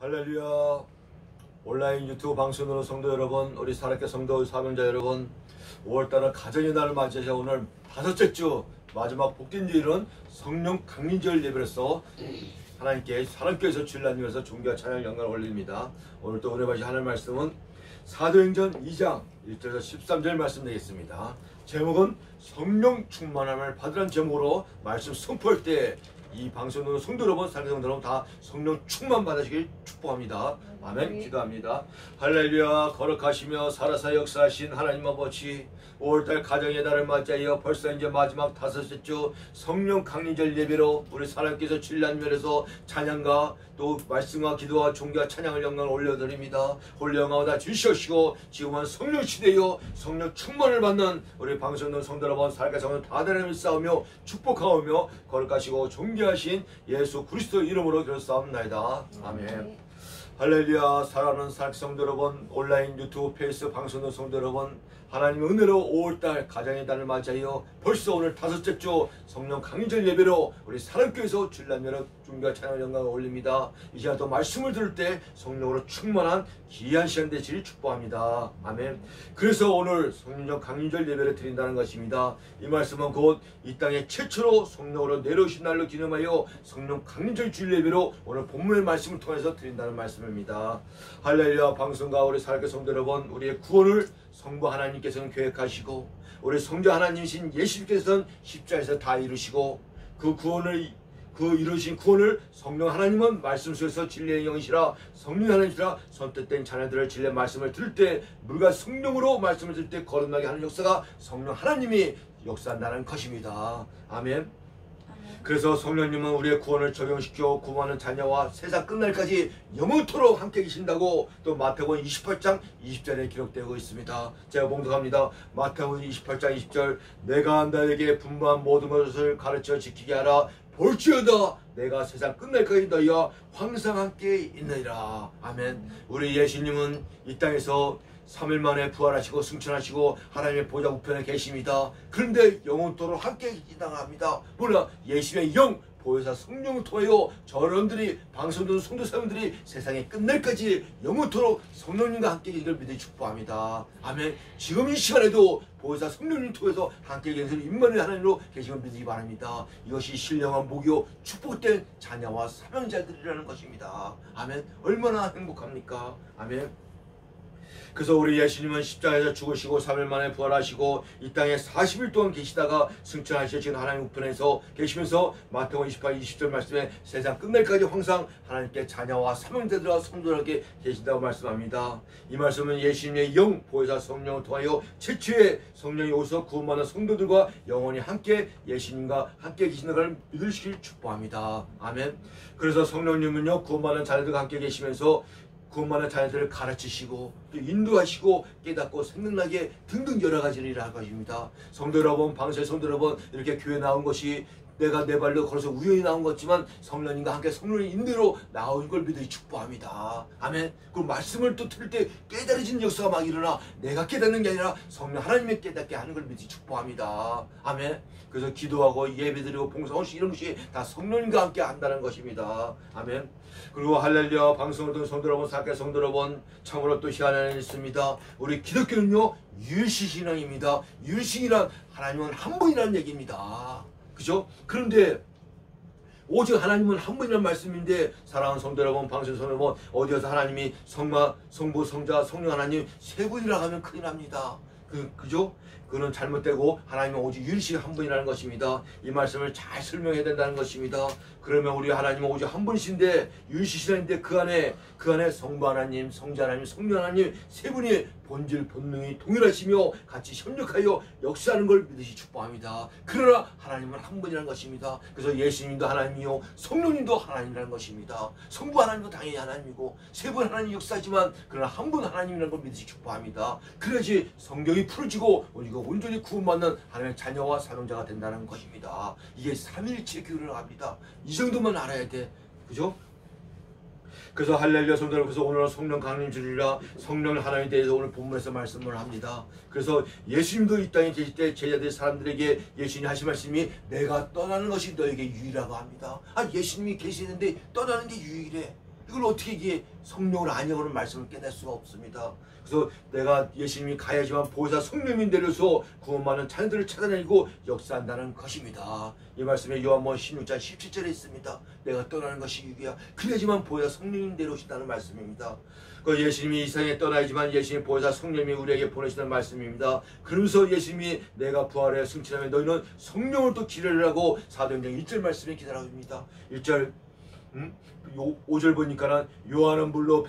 할렐루야. 온라인 유튜브 방송으로 성도 여러분, 우리 살아있게 성도 사명자 여러분, 5월달은 가정의 날을 맞이해서 오늘 5째 주 마지막 복된 주일은 성령 강림절 예배로서 하나님께 사랑교회에서 주일날님에서 존귀와 찬양 영광을 올립니다. 오늘 또 은혜 받으실 하나님 말씀은 사도행전 2장 1절에서 13절 말씀 되겠습니다. 제목은 성령 충만함을 받으라는 제목으로 말씀 선포할 때 이 방송으로 성도 여러분, 살게 성도 여러분 다 성령 충만 받으시길 축복합니다. 아멘. 기도합니다. 할렐루야. 거룩하시며 살아서 역사하신 하나님 아버지, 5월달 가정의 달을 맞이하여 벌써 이제 마지막 5째 주 성령 강림절 예배로 우리 하나님께서 주일날면에서 찬양과 또 말씀과 기도와 존귀와 찬양을 영광을 올려드립니다. 홀령하오다 주시옵시고 지금은 성령 시대여 성령 충만을 받는 우리 방송도 성도 여러분, 살게 성도 다들 싸우며 축복하오며 거룩하시고 존귀하신 예수 그리스도 이름으로 기도사옵나이다. 아멘. 할렐루야. 사랑하는 살게 성도 여러분, 온라인 유튜브 페이스 방송도 성도 여러분, 하나님의 은혜로 5월달 가정의 달을 맞이하여 벌써 오늘 5째 주 성령 강림절 예배로 우리 사랑교회에서 주일날면에 존귀와 찬양 영광을 올립니다. 이 시간 또 말씀을 들을 때 성령으로 충만한 귀한 시간 되시길 축복합니다. 아멘. 그래서 오늘 성령 강림절 예배를 드린다는 것입니다. 이 말씀은 곧 이 땅에 최초로 성령으로 내려오신 날로 기념하여 성령 강림절 주일 예배로 오늘 본문의 말씀을 통해서 드린다는 말씀입니다. 할렐루야. 방송가 우리 살게 성도 여러분, 우리의 구원을 성부 하나님께서는 계획하시고 우리 성자 하나님이신 예수님께서는 십자가에서 다 이루시고 그 이루신 구원을 성령 하나님은 말씀 속에서 진리의 영이시라 성령 하나님이시라 선택된 자녀들을 진리의 말씀을 들을 때 물과 성령으로 말씀을 들을 때 거듭나게 하는 역사가 성령 하나님이 역사한다는 것입니다. 아멘. 그래서 성령님은 우리의 구원을 적용시켜 구원하는 자녀와 세상 끝날까지 영원토록 함께 계신다고 또 마태복음 28장 20절에 기록되고 있습니다. 제가 봉독합니다. 마태복음 28장 20절, 내가 너에게 분부한 모든 것을 가르쳐 지키게 하라. 볼지어다 내가 세상 끝날까지 너희와 항상 함께 있느니라. 아멘. 우리 예수님은 이 땅에서 3일 만에 부활하시고 승천하시고 하나님의 보좌 우편에 계십니다. 그런데 영원토록 함께 계시당합니다. 물론 예수님의 영 보혜사 성령을 통하여 저런들이 방송되는 성도사님들이 세상에 끝날까지 영원토록 성령님과 함께 계시기를 믿어 축복합니다. 아멘. 지금 이 시간에도 보혜사 성령님 통해서 함께 계시는 임마누엘 하나님으로 계시기를 믿기 바랍니다. 이것이 신령한 목요 축복된 자녀와 사명자들이라는 것입니다. 아멘. 얼마나 행복합니까? 아멘. 그래서 우리 예수님은 십자가에서 죽으시고 3일 만에 부활하시고 이 땅에 40일 동안 계시다가 승천하시어 지금 하나님 우편에서 계시면서 마태복음 28, 20절 말씀에 세상 끝날까지 항상 하나님께 자녀와 사명자들과 성도들에게 계신다고 말씀합니다. 이 말씀은 예수님의 영 보혜사 성령을 통하여 최초의 성령이 오셔서 구원받는 성도들과 영원히 함께 예수님과 함께 계시는 것을 믿으시길 축복합니다. 아멘. 그래서 성령님은요 구원받는 자녀들과 함께 계시면서 구원받는 자녀들을 가르치시고 또 인도하시고 깨닫고 생각나게 등등 여러 가지를 일할 것입니다. 성도 여러분, 방세 성도 여러분, 이렇게 교회 나온 것이 내가 내 발로 걸어서 우연히 나온 것지만 성령님과 함께 성령의 인도로 나온 걸 믿어 축복합니다. 아멘. 그 말씀을 또 들을 때 깨달아지는 역사가 막 일어나 내가 깨닫는 게 아니라 성령 하나님이 깨닫게 하는 걸 믿어 축복합니다. 아멘. 그래서 기도하고 예배드리고 봉사하고 이런 것이 다 성령님과 함께 한다는 것입니다. 아멘. 그리고 할렐루야. 방송을 듣는 성도 여러분, 사랑하는 성도 여러분, 참으로 또 희한한 일이 있습니다. 우리 기독교는요 유일신앙입니다. 유일신이란 하나님은 한 분이라는 얘기입니다. 그죠? 그런데 오직 하나님은 한 분이라는 말씀인데 사랑하는 성도 여러분, 방송 성도 여러분, 어디에서 하나님이 성마, 성부, 성자, 성령 하나님 세 분이라고 하면 큰일 납니다. 그죠? 그는 잘못되고 하나님은 오직 유일신 한 분이라는 것입니다. 이 말씀을 잘 설명해야 된다는 것입니다. 그러면 우리 하나님은 오직 한 분이신데 유일신인데 그 안에 성부 하나님, 성자 하나님, 성령 하나님 세 분이 본질 본능이 동일하시며 같이 협력하여 역사하는 걸 믿으시 축복합니다. 그러나 하나님은 한 분이라는 것입니다. 그래서 예수님도 하나님이요 성령님도 하나님이라는 것입니다. 성부 하나님도 당연히 하나님이고 세 분 하나님 역사지만 그러나 한 분 하나님이라는 걸 믿으시 축복합니다. 그래야지 성경이 풀어지고 우리가 온전히 구원받는 하나님의 자녀와 사명자가 된다는 것입니다. 이게 삼위일체 교회를 합니다. 이 정도만 알아야 돼. 그죠? 그래서 할렐루야 성도 여러분, 그래서 오늘은 성령 강림주일이라 성령 하나님에 대해서 오늘 본문에서 말씀을 합니다. 그래서 예수님도 이 땅에 계실 때 제자들 사람들에게 예수님이 하신 말씀이 내가 떠나는 것이 너에게 유일하고 합니다. 예수님이 계시는데 떠나는 게 유일해. 이걸 어떻게 이게 성령을 아니라고는 말씀을 깨낼 수가 없습니다. 그래서 내가 예수님이 가야지만 보혜사 성령이 내려서 구원받는 자녀들을 찾아내고 역사한다는 것입니다. 이 말씀에 요한복음 16장 17절에 있습니다. 내가 떠나는 것이 유기야. 그래야지만 보혜사 성령이 내려오신다는 말씀입니다. 그 예수님이 이 세상에 떠나야지만 예수님 보혜사 성령이 우리에게 보내시는 말씀입니다. 그러면서 예수님이 내가 부활해 승천하면 너희는 성령을 또 기다리라고 사도행전 1절 말씀에 기다립니다. 1절 5절 보니까는 요한은 물로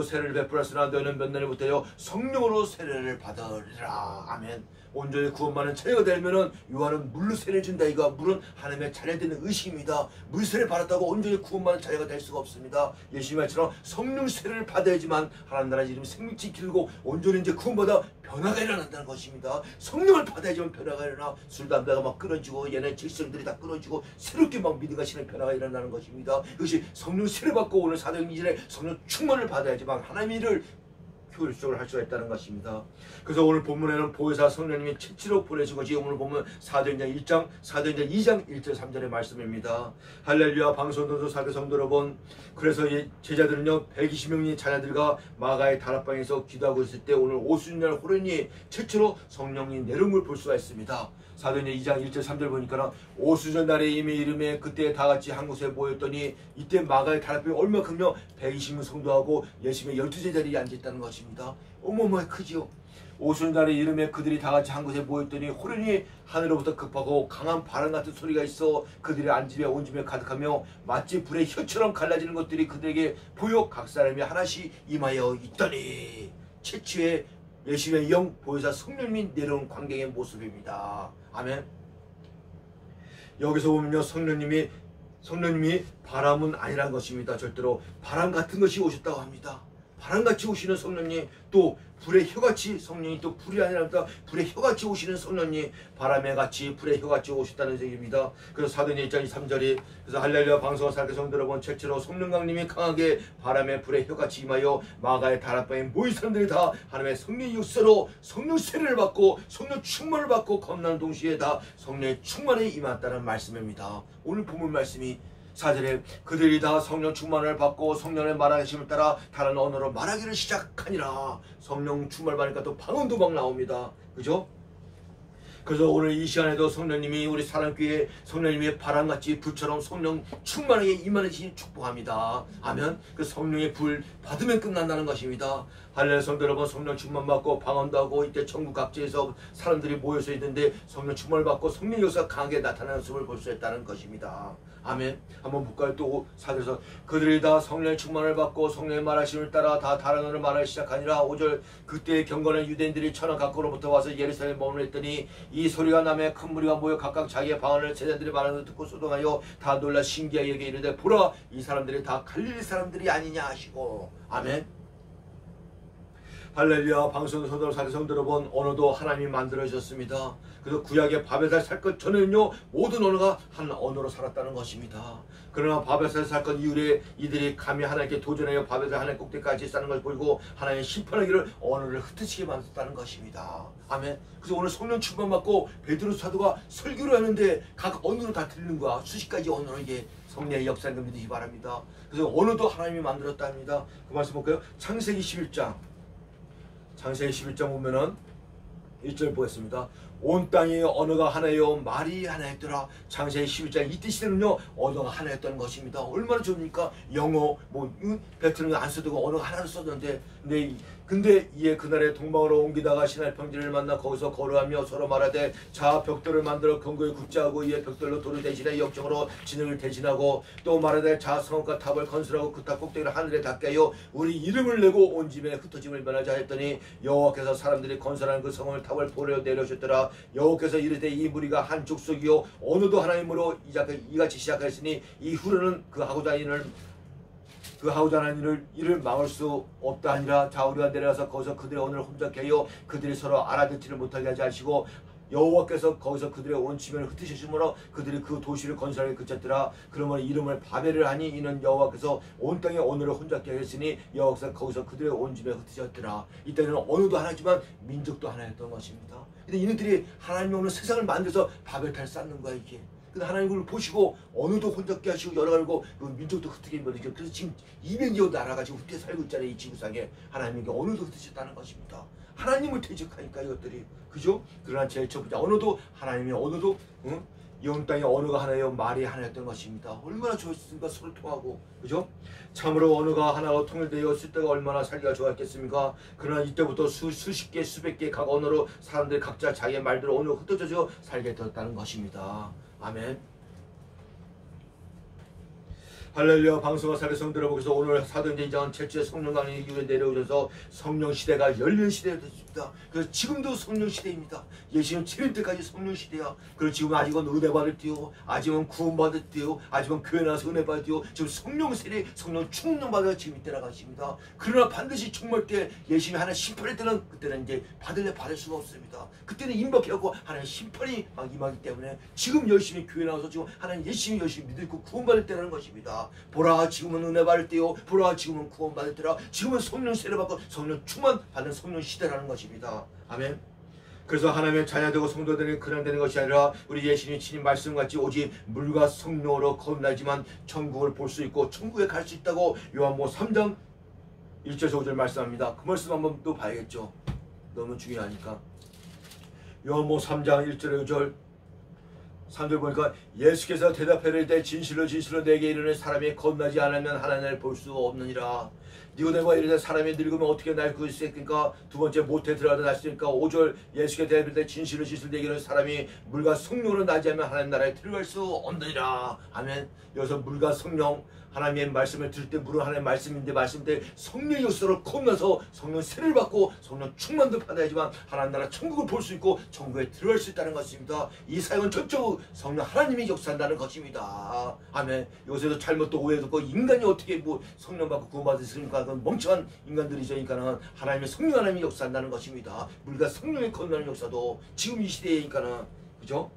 세례를 베풀었으나 너희는 몇 날이 못하여 성령으로 세례를 받으리라. 아멘. 온전히 구원받는 자녀가 되면은 요한은 물로 세례를 준다. 이거 물은 하나님의 자녀되는 의식입니다. 물 세례를 받았다고 온전히 구원받는 자녀가 될 수가 없습니다. 예수님 말처럼 성령 세례를 받아야지만 하나님 나라 이름 생명치 길고 온전히 이제 구원받아 변화가 일어난다는 것입니다. 성령을 받아야지만 변화가 일어나 술 담배가 막 끊어지고 얘네 질성들이 다 끊어지고 새롭게 막 믿음과 신의 변화가 일어나는 것입니다. 이것이 성령 세례 받고 오늘 사도행전 이전에 성령 충만을 받아야지만 하나님의 일을 효율적으로 할 수가 있다는 것입니다. 그래서 오늘 본문에는 보혜사 성령님이 채찍으로 보내신 것이 오늘 보면 사도행전 2장 1절 3절의 말씀입니다. 할렐루야. 방송도서 사교 성도 여러분, 그래서 이 제자들은요 120명의 자녀들과 마가의 다락방에서 기도하고 있을 때 오늘 오순절 호련히 최초로 성령이 내려온 걸 볼 수가 있습니다. 사도행전 2장 1절 3절 보니까 오순절 날에 이미 이름에 그때 다 같이 한 곳에 모였더니 이때 마가의 다락방이 얼마나 크며 120명 성도하고 예수님의 12제자들이 앉아있다는 것입니다. 어마어마하게 크지요. 오순절의 이름에 그들이 다 같이 한 곳에 모였더니 호련히 하늘로부터 급하고 강한 바람 같은 소리가 있어 그들의 안집에 온 집에 가득하며 마치 불의 혀처럼 갈라지는 것들이 그들에게 보여 각 사람이 하나씩 임하여 있더니 최초의 예수님의 영 보혜사 성령님이 내려온 광경의 모습입니다. 아멘. 여기서 보면요 성령님이 바람은 아니란 것입니다. 절대로 바람 같은 것이 오셨다고 합니다. 바람같이 오시는 성령님, 또 불의 혀같이 성령이 또 불이 아니라 불의 혀같이 오시는 성령님, 바람에 같이 불의 혀같이 오셨다는 얘기입니다. 그래서 사도행전 1장 3절이 그래서 할렐루야 방송을 살게 성도 여러분, 최초로 성령 강림이 강하게 바람에 불의 혀같이 임하여 마가의 다락방에 모인 사람들이 다 하나님의 성령 육세로 성령 세례를 받고 성령 충만을 받고 겁나는 동시에 다 성령의 충만에 임했다는 말씀입니다. 오늘 본문 말씀이 4절에 그들이 다 성령 충만을 받고 성령의 말하심을 따라 다른 언어로 말하기를 시작하니라. 성령 충만을 받으니까 또 방언도 막 나옵니다. 그죠? 그래서 오늘 이 시간에도 성령님이 우리 사랑교회 성령님의 바람같이 불처럼 성령 충만하게 임하시길 축복합니다. 아멘. 그 성령의 불 받으면 끝난다는 것입니다. 할렐루야 성도 여러분, 성령 충만 받고 방언도 하고 이때 전국 각지에서 사람들이 모여서 있는데 성령 충만을 받고 성령 역사가 강하게 나타나는 모습을 볼 수 있다는 것입니다. 아멘. 한번 볼까요? 또 4절에서 그들이 다 성령의 충만을 받고 성령의 말하심을 따라 다 다른 언어를 말하기 시작하니라. 5절 그때 경건한 유대인들이 천하 각국으로부터 와서 예루살렘에 머무르더니 이 소리가 나매 큰 무리가 모여 각각 자기의 방언을 제자들이 말하는 것을 듣고 소동하여 다 놀라 신기하게 여겨 이르되 보라 이 사람들이 다 갈릴리 사람들이 아니냐 하시고. 아멘. 할렐루야. 방송 성도 성도 여러분, 언어도 하나님이 만들어 주셨습니다. 그래서 구약의 바벨탑 사건 전에는요 모든 언어가 한 언어로 살았다는 것입니다. 그러나 바벨탑 사건 이후에 이들이 감히 하나님께 도전하여 바벨탑 하나님 꼭대기까지 쌓는 것을 보이고 하나님 심판하기를 언어를 흩어지게 만들었다는 것입니다. 아멘. 그래서 오늘 성령 충만 받고 베드로 사도가 설교를 하는데 각 언어로 다 들리는 거야. 수십 가지 언어로 이게 성령의 역사를 믿으시기 바랍니다. 그래서 언어도 하나님이 만들었다 합니다. 그 말씀 볼까요? 창세기 11장 보면은 1절 보겠습니다. 온 땅의 언어가 하나요 말이 하나였더라. 창세기 11장 이때 시대는요 언어가 하나였다는 것입니다. 얼마나 좋습니까? 영어 베트남 안 써도 언어가 하나로 썼는데 근데 이에 그날에 동방으로 옮기다가 신할 평지를 만나 거기서 걸어가며 서로 말하되 자 벽돌을 만들어 견고히 굳게 하고 이에 벽돌로 돌을 대신해 역적으로 진흙을 대신하고 또 말하되 자 성읍과 탑을 건설하고 그 탑 꼭대기를 하늘에 닿게 하여 우리 이름을 내고 온 집에 흩어짐을 면하자 했더니 여호와께서 사람들이 건설한 그 성을 탑을 보려 내려오셨더라. 여호와께서 이르되 이 무리가 한 족속이요 언어도 하나님으로 이같이 시작하였으니 이후로는 그 하고자 하는 일을 막을 수 없다 하니라. 자 우리가 내려가서 거기서 그들의 언어를 혼잡케 하여 그들이 서로 알아듣지를 못하게 하지 하시고 여호와께서 거기서 그들의 온 지면을 흩으셨으므로 그들이 그 도시를 건설하게 그쳤더라. 그러므로 이름을 바벨을 하니 이는 여호와께서 온 땅의 언어를 혼잡케 하였으니 여호와께서 거기서 그들의 온 지면을 흩으셨더라. 이때는 언어도 하나지만 민족도 하나였던 것입니다. 근데 이들이 하나님이 오늘 세상을 만들어서 바벨탑을 쌓는 거야. 이게 근데 하나님 그걸 보시고 언어도 혼잡게 하시고 여러 가지고 민족도 흩트게 버리죠. 그래서 지금 200여 나라가 지금 흩게 살고 있잖아요. 이 지구상에. 하나님에게 언어도 흩으셨다는 것입니다. 하나님을 대적하니까 이것들이. 그죠? 그러나 제일 첫 번째 언어도 하나님의 언어도 이 온 땅의 언어가 하나예요. 말이 하나였던 것입니다. 얼마나 좋았습니까? 서로 통하고. 그죠? 참으로 언어가 하나가 통일되어 있을 때가 얼마나 살기가 좋았겠습니까? 그러나 이때부터 수십 개, 수백 개 각 언어로 사람들이 각자 자기의 말대로 언어로 흩어져 살게 되었다는 것입니다. 아멘. 할렐루야. 방송과 사례 성도 여러분께서 오늘 사도행전 2장 7주에 성령 강림 이후에 내려오셔서 성령 시대가 열린 시대가 됐습니다. 그래서 지금도 성령 시대입니다. 예수님 7일 때까지 성령 시대야. 그리고 지금 아직은 은혜 받을 때요, 아직은 구원 받을 때요, 아직은 교회 나서 은혜 받을 때요, 지금 성령 세례, 성령 충만 받아 지금 이때라 가십니다. 그러나 반드시 종말 때 예수님이 하나님 심판할 때는 그때는 이제 받을 수가 없습니다. 그때는 임박해갖고 하나님 심판이 막 임하기 때문에 지금 열심히 교회 나와서 지금 하나님 예수님 열심히 믿고 구원 받을 때라는 것입니다. 보라 지금은 은혜 받을 때요, 보라 지금은 구원 받을 때라. 지금은 성령 세례 받고 성령 충만 받는 성령 시대라는 것입니다. 아멘. 그래서 하나님의 자녀되고 성도되는 그냥 되는 것이 아니라 우리 예수님이 친히 말씀같이 오직 물과 성령으로 거듭나지만 천국을 볼 수 있고 천국에 갈 수 있다고 요한복음 3장 1절에서 5절 말씀합니다. 그 말씀 한번 또 봐야겠죠. 너무 중요하니까. 요한복음 3장 1절에 5절 3절 보니까 예수께서 대답하려 때 진실로 진실로 내게 이르는 사람이 거듭나지 않으면 하나님을 볼 수 없느니라. 니고데모가 이르되 사람이 늙으면 어떻게 날 그 수 있겠습니까? 두 번째 모태 들어가도 날 수 있을까? 5절 예수께 대답할 때 진실로 진실로 내게 이르는 사람이 물과 성령으로 나지 않으면 하나님 나라에 들어갈 수 없느니라. 아멘. 여기서 물과 성령 하나님의 말씀을 들을 때 물은 하나님의 말씀인데 말씀인데 성령의 역사로 겁나서 성령 세례를 받고 성령 충만도 받아야지만 하나님 나라 천국을 볼 수 있고 천국에 들어갈 수 있다는 것입니다. 이 사역은 전적으로 성령 하나님이 역사한다는 것입니다. 아멘. 여기서도 잘못도 오해도 없고 인간이 어떻게 뭐 성령 받고 구원받을 수 있습니까? 그건 멍청한 인간들이죠. 그러니까는 하나님의 성령 하나님이 역사한다는 것입니다. 물과 성령의 거듭나는 역사도 지금 이 시대이니까는 그죠?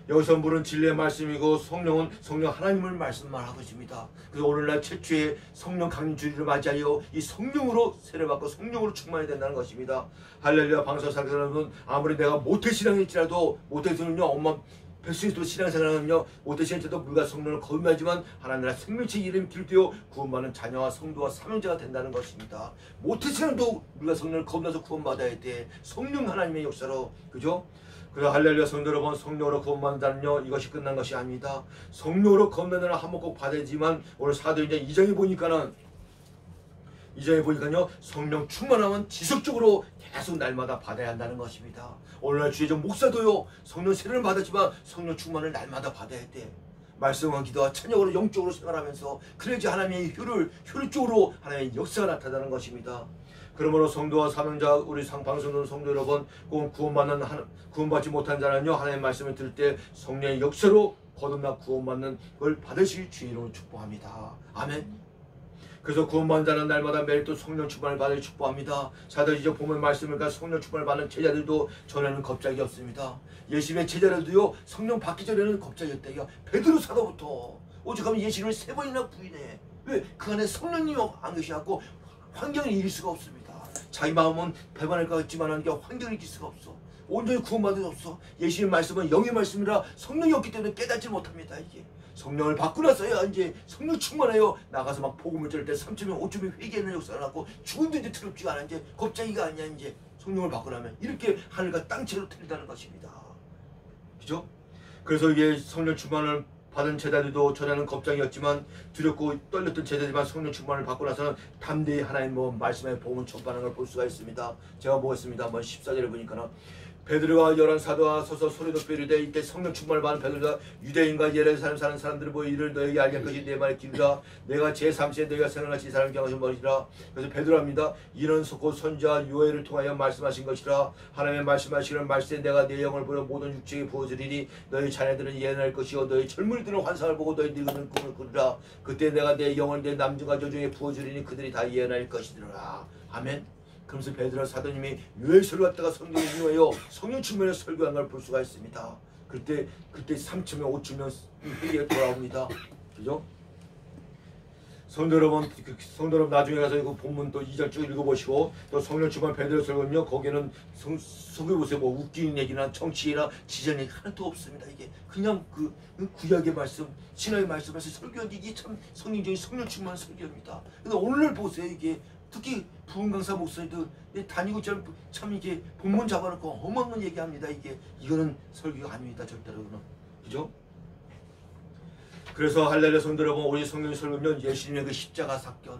여기서 물은 진리의 말씀이고 성령은 성령 하나님을 말씀만 하고 있습니다. 그래서 오늘날 최초의 성령 강림 주일을 맞이하여 이 성령으로 세례받고 성령으로 충만이 된다는 것입니다. 할렐루야. 방송사 여러분, 아무리 내가 모태신앙일지라도 모태신앙은요 엄마 백성도 신앙생활은요 모태신앙일지라도 물과 성령을 거듭나지만 하나님 나라 생명체 이름 길되어 구원받는 자녀와 성도와 사명자가 된다는 것입니다. 모태신앙도 물과 성령을 거듭나서 구원받아야 돼. 성령 하나님의 역사로. 그죠? 그래서 할렐루야. 성도 여러분, 성령으로 구원받는다는요 이것이 끝난 것이 아닙니다. 성령으로 거듭나는 한번 꼭 받아야지만 오늘 사도행전 2장에 보니까요 성령 충만하면 지속적으로 계속 날마다 받아야 한다는 것입니다. 오늘날 주의적 목사도요 성령 세례를 받았지만 성령 충만을 날마다 받아야 돼. 말씀과 기도와 찬양으로 영적으로 생활하면서 그래야지 하나님의 효율적으로 하나님의 역사가 나타나는 것입니다. 그러므로 성도와 사명자 우리 방송하는 성도 여러분, 꼭 구원받지 못한 자는요 하나님의 말씀을 들을 때 성령의 역사로 거듭나 구원받는 걸 받으실 주의로 축복합니다. 아멘. 그래서 구원받은 자는 날마다 매일 또 성령 충만을 받을 축복합니다. 사도행전 보면 말씀을 가지고 성령 충만을 받는 제자들도 전에는 겁작이 없습니다. 예수님의 제자들도요 성령 받기 전에는 겁작이었대요. 베드로 사도부터 오죽하면 예수님을 3번이나 부인해. 왜? 그 안에 성령님이 안 계셔갖고 환경을 이길 수가 없습니다. 자기 마음은 배반할 것 같지만 하는 게 환경을 이길 수가 없어. 온전히 구원받을 수 없어. 예수님의 말씀은 영의 말씀이라 성령이 없기 때문에 깨닫지 못합니다. 이게 성령을 받고 나서야 이제 성령 충만해요. 나가서 막 복음을 전할 때 3,000명 5,000명 회개하는 역사가 나고 죽음도 이제 두렵지가 않아. 이제 겁쟁이가 아니야. 이제 성령을 받고 나면 이렇게 하늘과 땅채로 틀린다는 것입니다. 그죠? 그래서 이게 성령 충만을 받은 제자들도 전에는 겁장이었지만 두렵고 떨렸던 제자들만 성령 충만을 받고 나서는 담대히 하나님 말씀의 복음을 전파하는 걸 볼 수가 있습니다. 제가 보겠습니다. 한번 14절에 보니까 베드로와 열한 사도와 서서 소리 높여 이르되 이때 성령 충만을 받은 베드로가 유대인과 예루살렘 사는 사람들을 보여 이를 너에게 알게 할 것이 내 말에 기르라. 내가 제3시에 너희가 생각같이 이 사람을 경하신 것이라. 그래서 베드로합니다. 이는 곧 선지자 요엘을 통하여 말씀하신 것이라. 하나님의 말씀하시는 말씀에 내가 내 영을 보여 모든 육체에 부어주리니 너희 자녀들은 예언할 것이요 너희 젊은이들은 환상을 보고 너희 늙은이는 꿈을 꾸리라. 그때 내가 내 영을 내 남중과 여중에 부어주리니 그들이 다 예언할 것이더라. 아멘. 그러면서 베드로 사도님이 요엘서를 갖다가 성경에 인용하여 성령 충만의 설교한 걸 볼 수가 있습니다. 그때 3,000명 5,000명 회개가 돌아옵니다. 그죠? 성도 여러분, 나중에 가서 그 본문 또 2절 쭉 읽어보시고 또 성령 충만 베드로서는요 거기는 속여보세요. 뭐 웃기는 얘기나 정치나 지전 얘기 하나도 없습니다. 이게 그냥 그 구약의 말씀, 신약의 말씀에서 설교한 게 이게 참 성령적인 성령 충만 설교입니다. 근데 오늘 보세요. 이게 특히 부흥 강사 목사님들 다니고 참 이게 본문 잡아놓고 어마어마한 얘기합니다. 이거는 설교가 아닙니다. 절대로는. 그죠? 그래서 할렐루야 성도 여러분, 우리 성령의 설교는 예수님의 그 십자가 사건,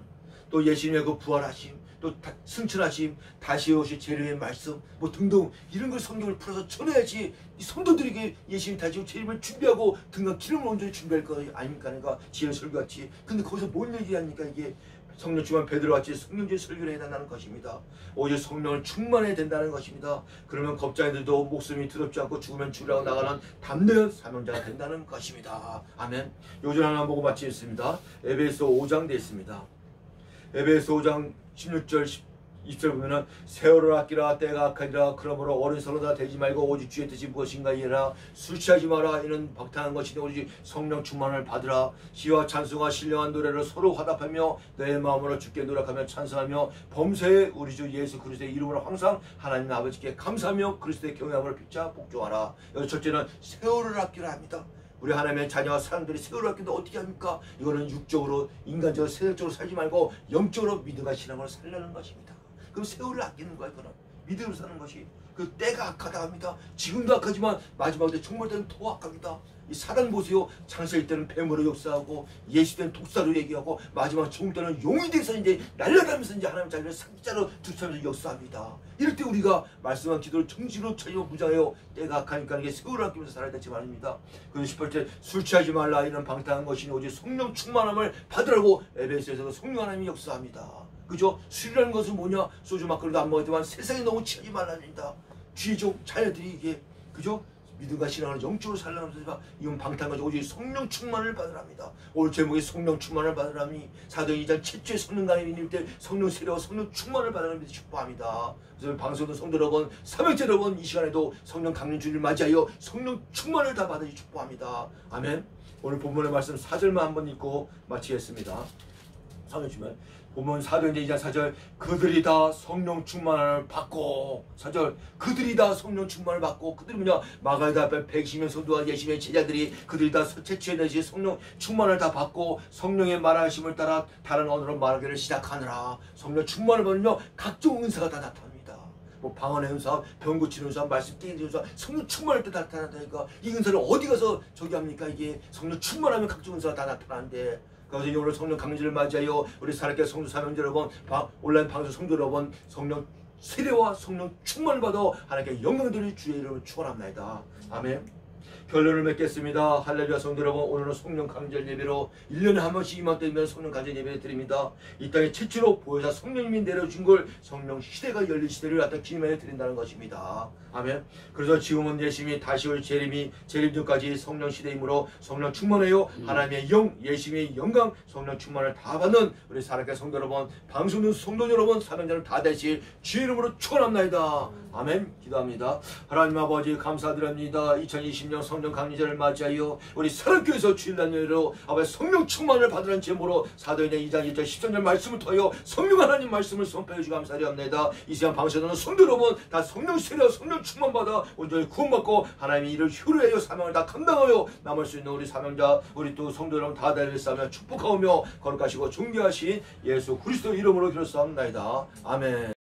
또 예수님의 그 부활하심, 또 승천하심, 다시 오실 재림의 말씀, 뭐 등등 이런 걸 성경을 풀어서 전해야지 이 성도들에게 예수님 다시 오실 재림을 준비하고 등간 기름을 온전히 준비할 거 아닙니까? 그러니까 지혜 설교같이. 근데 거기서 뭔 얘기합니까? 이게 성령 충만 베드로같이 성령적인 설교를 해야 된다는 것입니다. 오직 성령을 충만해야 된다는 것입니다. 그러면 겁자들도 목숨이 두렵지 않고 죽으면 죽으라고 나가는 담대한 사명자가 된다는 것입니다. 아멘. 요절 하나 보고 마치겠습니다. 에베소 5장 되어 있습니다. 에베소 5장 16절 20절 보면은 세월을 아끼라 때가 악하니라. 그러므로 어리석어다 되지 말고 오직 주의 뜻이 무엇인가 이해라. 술 취하지 마라. 이는 박탈한 것이니 오직 성령 충만을 받으라. 시와 찬송과 신령한 노래를 서로 화답하며 내 마음으로 주께 노력하며 찬송하며 범세에 우리 주 예수 그리스도의 이름으로 항상 하나님 아버지께 감사하며 그리스도의 경외함을 빚자 복종하라. 여기 첫째는 세월을 아끼라 합니다. 우리 하나님의 자녀와 사람들이 세월을 아끼는데 어떻게 합니까? 이거는 육적으로 인간적으로 세상적으로 살지 말고 영적으로 믿음과 신앙으로 살려는 것입니다. 그럼 세월을 아끼는 거야. 이거는 믿음으로 사는 것이. 그 때가 악하다 합니다. 지금도 악하지만 마지막에 정말 때는 더 악합니다. 이 사단 보세요. 창세일 때는 뱀으로 역사하고 예수 때는 독사로 얘기하고 마지막 종일 때는 용이 돼서 이제 날아다니면서 이제 하나님 자리를 상자로 두차면서 역사합니다. 이럴 때 우리가 말씀한 기도를 정신으로 차리고 무장해요. 때가 악하니까 이게 세월을 아끼면서 살아야 될지 말입니다. 그래서 18절 술 취하지 말라. 이는 방탕한 것이니 오직 성령 충만함을 받으라고 에베소에서도 성령 하나님이 역사합니다. 그죠? 술이라는 것은 뭐냐? 소주 막걸리도 안 먹었지만 세상에 너무 취하지 말랍니다. 귀족 자녀들이 이게 그죠? 믿음과 신앙을 영적으로 살려면서 이건 방탕한 것이 오직 성령 충만을 받으랍니다. 오늘 제목이 성령 충만을 받으라니 사도행 2장 최초의 성령 강림일 때 성령 세례와 성령 충만을 받으라는 축복합니다. 그래서 방송도 성도 여러분, 사명자 여러분 이 시간에도 성령 강림 주를 맞이하여 성령 충만을 다 받으시 축복합니다. 아멘. 오늘 본문의 말씀 4절만 한번 읽고 마치겠습니다. 사명 주면 보면 사도행전 2장 4절 그들이 다 성령 충만을 받고 4절 그들이 다 성령 충만을 받고 그들이 뭐냐 마가다 앞에 120명 성도와 예수님의 제자들이 그들이 다 최초에 대신 성령 충만을 다 받고 성령의 말하심을 따라 다른 언어로 말하기를 시작하느라. 성령 충만을 받으며 각종 은사가 다 나타납니다. 뭐 방언의 은사, 병 고치는 은사, 말씀 띄는 은사, 성령 충만할 때 나타난다니까. 이 은사를 어디 가서 저기 합니까? 이게 성령 충만하면 각종 은사가 다 나타나는데 그래서 오늘 성령 강림주를 맞이하여 우리 살아있게 성도 사명자 여러분, 온라인 방송 성도 여러분 성령 세례와 성령 충만을 받아 하나님께 영광 드릴 주의 이름으로 축원합니다. 아멘. 결론을 맺겠습니다. 할렐루야 성도 여러분, 오늘은 성령 강절 예배로 1년에 한 번씩 이맘때면 성령 강절 예배를 드립니다. 이 땅에 최초로 보혜사 성령님이 내려준 걸 성령 시대가 열린 시대를 갖다 기념해 드린다는 것입니다. 아멘. 그래서 지금은 예수님이 다시 올 재림이 재림전까지 성령 시대이므로 성령 충만해요. 하나님의 영, 예수님의 영광, 성령 충만을 다 받는 우리 살아있게 성도 여러분, 방송된 성도 여러분, 사명자를 다 되실 주의 이름으로 축원합니다. 아멘. 기도합니다. 하나님 아버지 감사드립니다. 2020년 성령 강림절을 맞이하여 우리 사랑교회에서 주일날 예배로 아버지 성령 충만을 받으라는 제목으로 사도행전 2장 1절 13절 말씀을 통하여 성령 하나님 말씀을 선포해 주시고 감사드립니다. 이 시간 방송하는 성도 여러분 다 성령 세례와 성령 충만받아 온전히 구원받고 하나님의 일을 효력하여 사명을 다 감당하여 남을 수 있는 우리 사명자 우리 또 성도 여러분 다 되리사며 축복하오며 거룩하시고 존귀하신 예수 그리스도 이름으로 기도하옵나이다. 아멘.